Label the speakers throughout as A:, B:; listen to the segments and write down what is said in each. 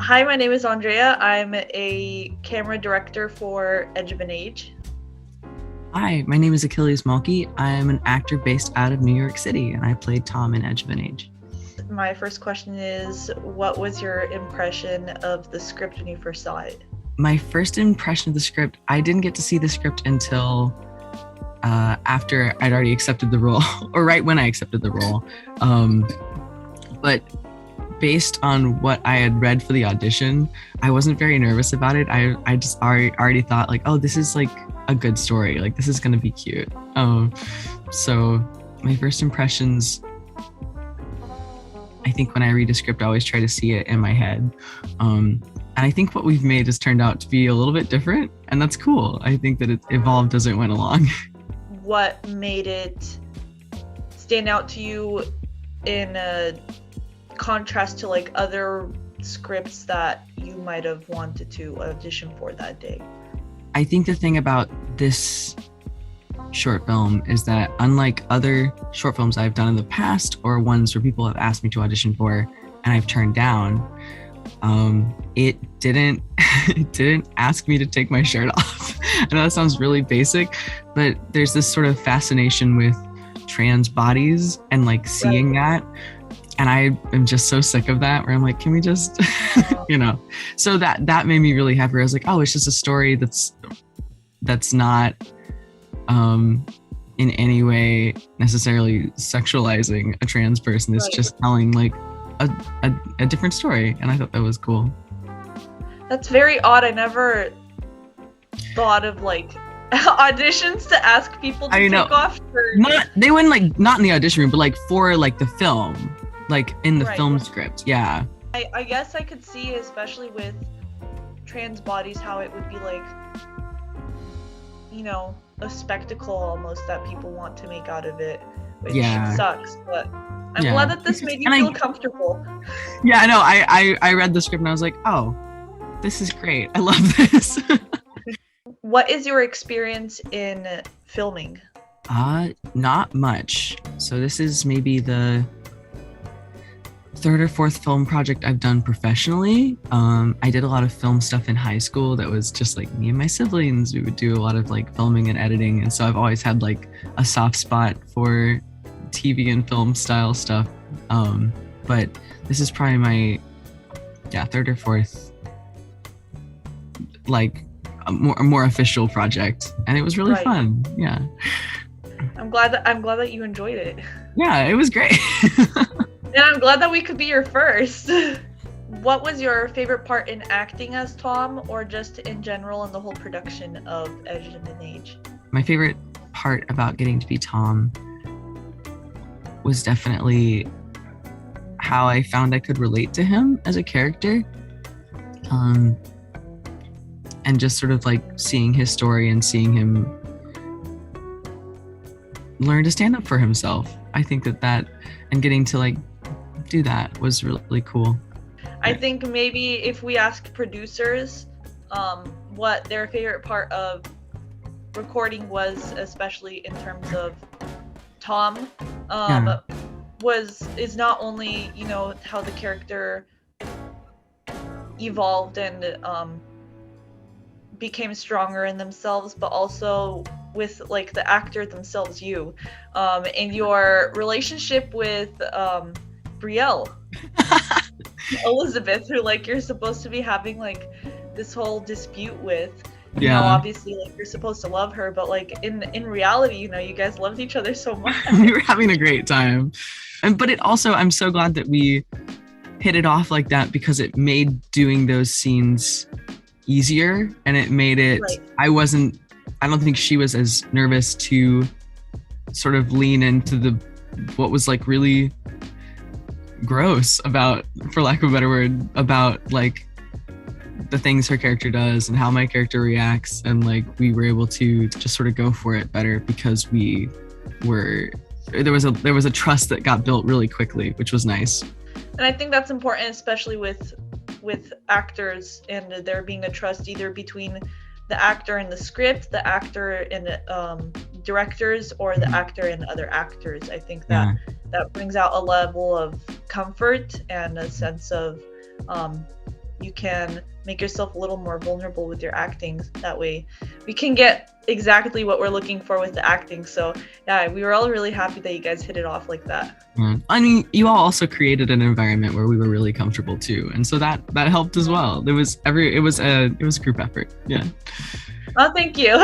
A: Hi, my name is Andrea. I'm a camera director for Edge of an Age.
B: Hi, my name is Achilles. I'm an actor based out of New York City, and I played Tom in Edge of an Age.
A: My first question is, what was your impression of the script when you first saw it?
B: My first impression of the script, I didn't get to see the script until after I'd already accepted the role, or right when I accepted the role. But based on what I had read for the audition, I wasn't very nervous about it. I just already thought like, oh, this is like a good story. Like this is gonna be cute. So my first impressions, I think when I read a script, I always try to see it in my head. And I think what we've made has turned out to be a little bit different, and that's cool. I think that it evolved as it went along.
A: What made it stand out to you in a contrast to like other scripts that you might have wanted to audition for that day?
B: I think the thing about this short film is that unlike other short films I've done in the past or ones where people have asked me to audition for and I've turned down, it didn't ask me to take my shirt off. I know that sounds really basic, but there's this sort of fascination with trans bodies and like seeing that. And I am just so sick of that where I'm like, can we just, so that made me really happy. I was like, oh, it's just a story that's not in any way necessarily sexualizing a trans person. It's just telling like a different story. And I thought that was cool.
A: That's very odd. I never thought of like auditions to ask people to take off shirts.
B: They wouldn't like, not in the audition room, but like for like the film, like in the film script. Yeah.
A: I guess I could see, especially with trans bodies, how it would be like, a spectacle almost that people want to make out of it, which sucks, but I'm glad that this made you feel comfortable.
B: Yeah, I know. I read the script and I was like, oh, this is great. I love this.
A: What is your experience in filming?
B: Not much. So this is maybe the third or fourth film project I've done professionally. I did a lot of film stuff in high school that was just like me and my siblings. We would do a lot of like filming and editing. And so I've always had like a soft spot for TV and film style stuff. But this is probably my, third or fourth, like a more official project. And it was really fun. Yeah.
A: I'm glad that you enjoyed it.
B: Yeah, it was great.
A: And I'm glad that we could be your first. What was your favorite part in acting as Tom, or just in general in the whole production of Edge of an Age?
B: My favorite part about getting to be Tom was definitely how I found I could relate to him as a character. And just sort of like seeing his story and seeing him learn to stand up for himself. I think that and getting to like do that was really cool.
A: I think maybe if we asked producers what their favorite part of recording was, especially in terms of Tom, is not only how the character evolved and became stronger in themselves, but also with like the actor themselves, you and your relationship with Brielle, Elizabeth, who like you're supposed to be having like this whole dispute with. Obviously like you're supposed to love her, but like in reality, you guys loved each other so much.
B: We were having a great time. But it also, I'm so glad that we hit it off like that, because it made doing those scenes easier, and it made it I don't think she was as nervous to sort of lean into what was like really gross about, for lack of a better word, about like the things her character does and how my character reacts, and like we were able to just sort of go for it better because there was a trust that got built really quickly, which was nice.
A: And I think that's important, especially with actors, and there being a trust either between the actor and the script, the actor and directors, or the actor and other actors. I think that brings out a level of comfort and a sense of you can make yourself a little more vulnerable with your acting. That way we can get exactly what we're looking for with the acting. So yeah, we were all really happy that you guys hit it off like that.
B: I mean, you all also created an environment where we were really comfortable too, and so that helped as well. It was a group effort. Yeah.
A: Oh, thank you.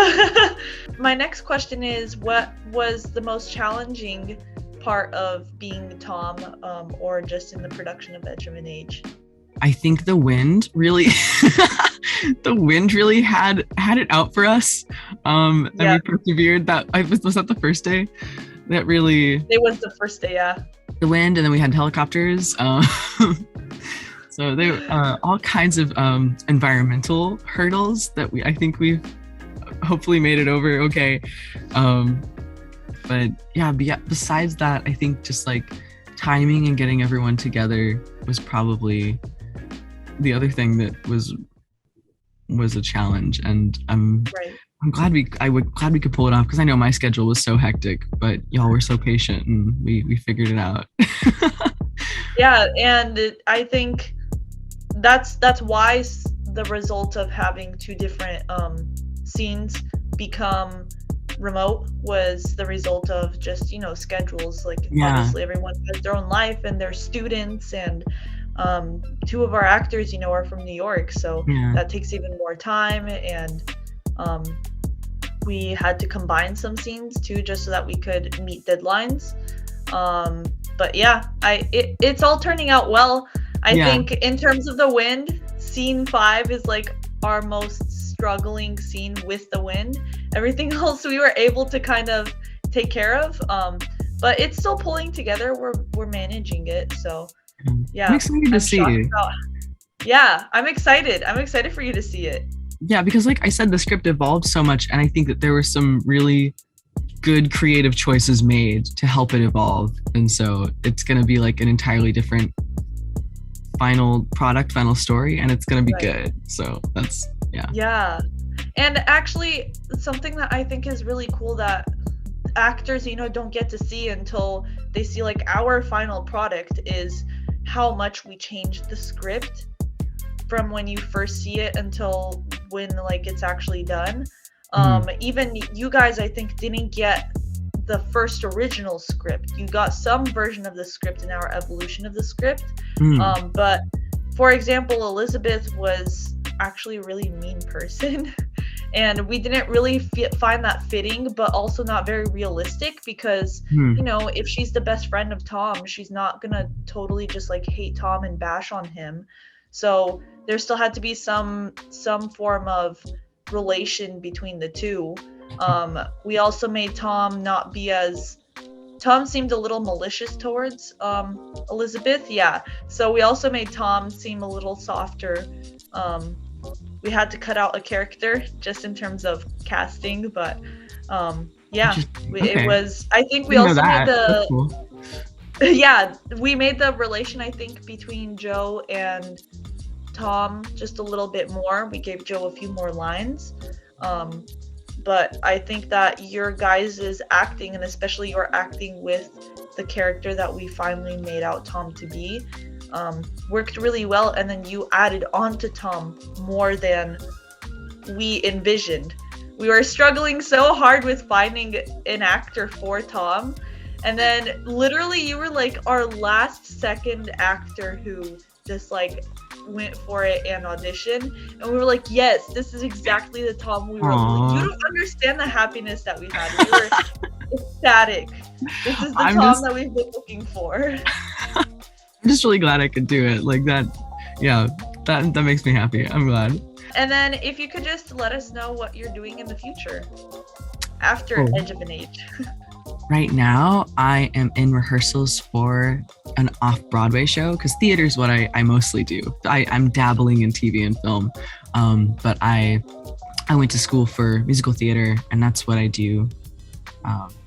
A: My next question is, what was the most challenging part of being Tom, or just in the production of Edge of an Age?
B: I think the wind really had it out for us. And we persevered. Was that the first day? That really.
A: It was the first day, yeah.
B: The wind, and then we had helicopters. So there were all kinds of environmental hurdles that I think we've hopefully made it over okay. But yeah, besides that, I think just like timing and getting everyone together was probably the other thing that was a challenge. And I'm glad we could pull it off, because I know my schedule was so hectic, but y'all were so patient and we figured it out.
A: Yeah, and I think that's why the result of having two different scenes become remote was the result of just, schedules. Like, obviously everyone has their own life and they're students, and two of our actors, are from New York, so that takes even more time, and we had to combine some scenes too, just so that we could meet deadlines. But yeah, it's all turning out well. I think in terms of the wind, scene 5 is like our most struggling scene with the wind. Everything else we were able to kind of take care of, but it's still pulling together. We're managing it, so yeah.
B: I'm excited to see it.
A: I'm excited for you to see it.
B: Yeah, because like I said, the script evolved so much, and I think that there were some really good creative choices made to help it evolve, and so it's going to be like an entirely different final product, final story, and it's going to be good. So that's and actually something that I think is really cool that actors don't get to see until they see like our final product is how much we changed the script from when you first see it until when like it's actually done. Even you guys, I think, didn't get the first original script. You got some version of the script in our evolution of the script. But for example, Elizabeth was actually a really mean person and we didn't really find that fitting, but also not very realistic, because if she's the best friend of Tom, she's not gonna totally just like hate Tom and bash on him. So there still had to be some form of relation between the two. We also made Tom not be Tom seemed a little malicious towards Elizabeth. So we also made Tom seem a little softer. We had to cut out a character just in terms of casting, but it was, I think we also made we made the relation, I think, between Joe and Tom just a little bit more. We gave Joe a few more lines. But I think that your guys' acting, and especially your acting with the character that we finally made out Tom to be, worked really well. And then you added on to Tom more than we envisioned. We were struggling so hard with finding an actor for Tom. And then literally you were like our last second actor who just like went for it and auditioned, and we were like, yes, this is exactly the Tom we were like, you don't understand the happiness that we had. We were ecstatic. This is the Tom that we've been looking for. I'm just really glad I could do it like that. That makes me happy. I'm glad.
A: And then if you could just let us know what you're doing in the future after Edge of an Age.
B: Right now, I am in rehearsals for an off-Broadway show, because theater is what I mostly do. I'm dabbling in TV and film, but I went to school for musical theater, and that's what I do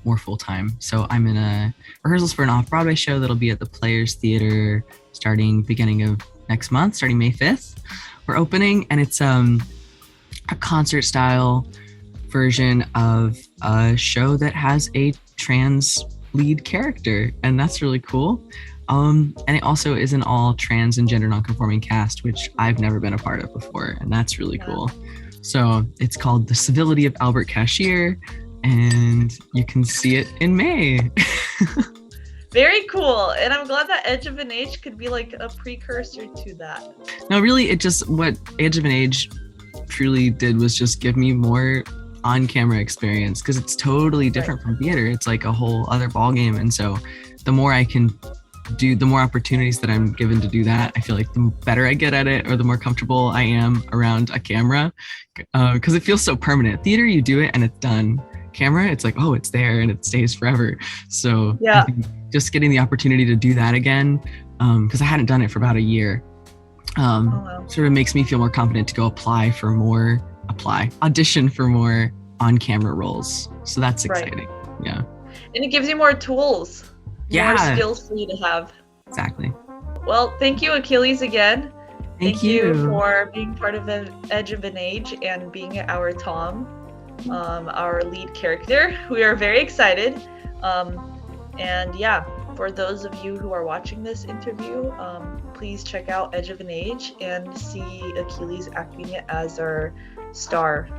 B: more full-time. So I'm in rehearsals for an off-Broadway show that'll be at the Players Theater starting beginning of next month, starting May 5th. We're opening, and it's a concert-style version of a show that has a trans lead character, and that's really cool. And it also is an all trans and gender nonconforming cast, which I've never been a part of before, and that's really cool. So it's called The Civility of Albert Cashier, and you can see it in May.
A: Very cool. And I'm glad that Edge of an Age could be like a precursor to that.
B: No, really, what Edge of an Age truly did was just give me more on-camera experience, because it's totally different from theater. It's like a whole other ballgame. And so the more I can do, the more opportunities that I'm given to do that, I feel like the better I get at it, or the more comfortable I am around a camera, because it feels so permanent. Theater, you do it and it's done. Camera, it's like, oh, it's there and it stays forever. So I think just getting the opportunity to do that again, because I hadn't done it for about a year, sort of makes me feel more confident to go audition for more on-camera roles. So that's exciting. Yeah.
A: And it gives you more tools, more skills for you to have.
B: Exactly.
A: Well, thank you, Achilles, again.
B: Thank you
A: for being part of the Edge of an Age and being our Tom, our lead character. We are very excited. And yeah, for those of you who are watching this interview, please check out Edge of an Age and see Achilles acting it as our star.